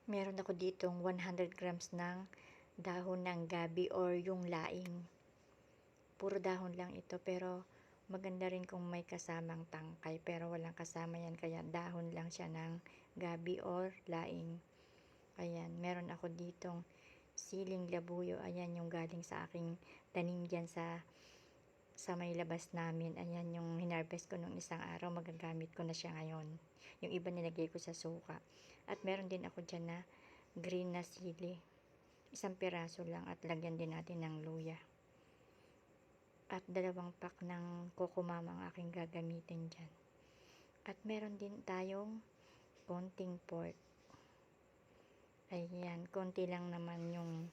Meron ako ditong 100 grams ng dahon ng gabi or yung laing. Puro dahon lang ito, pero maganda rin kung may kasamang tangkay, pero walang kasama yan, kaya dahon lang siya ng gabi or laing. Ayan, meron ako ditong siling labuyo. Ayan yung galing sa aking tanim dyan sa may labas namin. Ayan yung hinarvest ko nung isang araw, magagamit ko na siya ngayon. Yung iba nilagay ko sa suka. At meron din ako dyan na green na sili. Isang piraso lang, at lagyan din natin ng luya. At 2 pack ng kokomama ang aking gagamitin dyan. At meron din tayong konting pork. Ayan, konti lang naman yung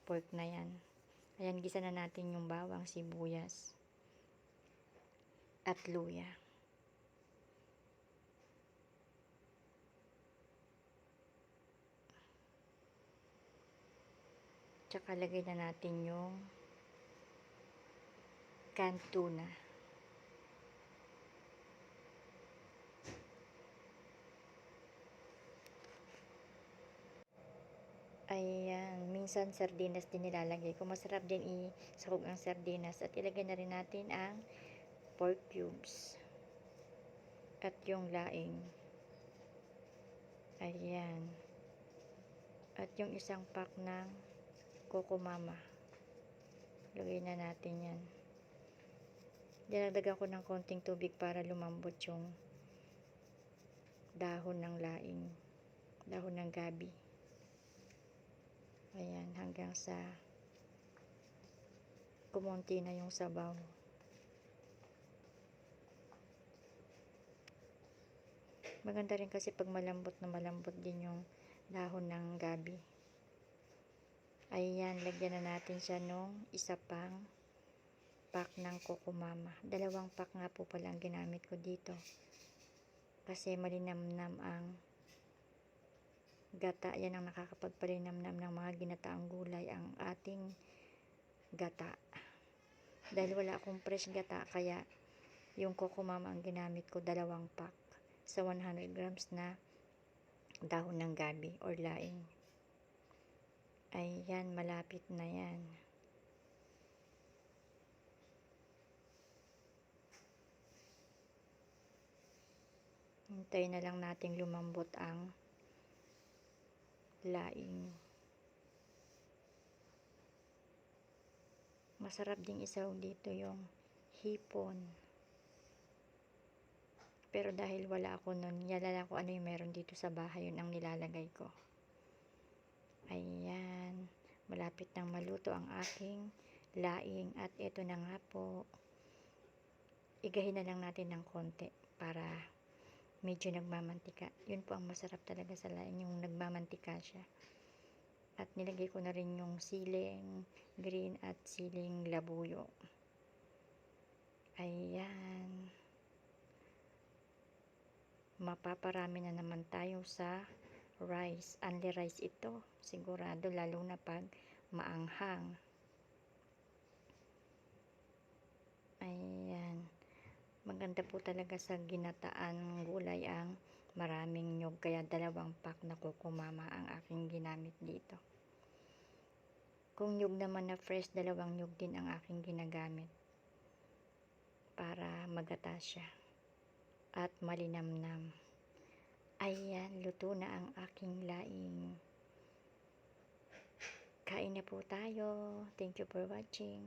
pork na yan. Ayan, gisa na natin yung bawang, sibuyas at luya. Tsaka lagay na natin yung canned tuna. Ayan, minsan sardinas din nilalagay ko. Masarap din isahog ang sardinas. At ilagay na rin natin ang pork cubes at yung laing. Ayan. At yung isang pack ng kokomama. Lagay na natin yan. Dinagdagan ko ng konting tubig para lumambot yung dahon ng laing, dahon ng gabi. Ayan, hanggang sa kumonti na yung sabaw. Maganda rin kasi pag malambot na malambot din yung dahon ng gabi. Ayan, lagyan na natin siya nung isa pang pack ng kokomama. 2 pack nga po pala ang ginamit ko dito. Kasi malinamnam ang gata. Yan ang nakakapagpalinamnam ng mga ginataang gulay, ang ating gata. Dahil wala akong fresh gata, kaya yung kokomama ang ginamit ko, 2 pack sa 100 grams na dahon ng gabi or laing. Ayan, malapit na yan. Hintayin na lang natin lumambot ang laing. Masarap ding isaw dito yung hipon. Pero dahil wala ako nun, yalala ko ano yung meron dito sa bahay, yun ang nilalagay ko. Ayan, malapit nang maluto ang aking laing. At ito na nga po, igahin na lang natin ng konti para medyo nagmamantika. Yun po ang masarap talaga sa laing, yung nagmamantika siya. At nilagay ko na rin yung siling green at siling labuyo. Ayan, mapaparami na naman tayo sa rice. Only rice ito, sigurado, lalo na pag maanghang. Ayan, maganda po talaga sa ginataan gulay ang maraming nyog, kaya 2 pack na kokomama ang aking ginamit dito. Kung nyog naman na fresh, 2 nyog din ang aking ginagamit para magata siya at malinamnam. Ayan, luto na ang aking laing. Kain na po tayo. Thank you for watching.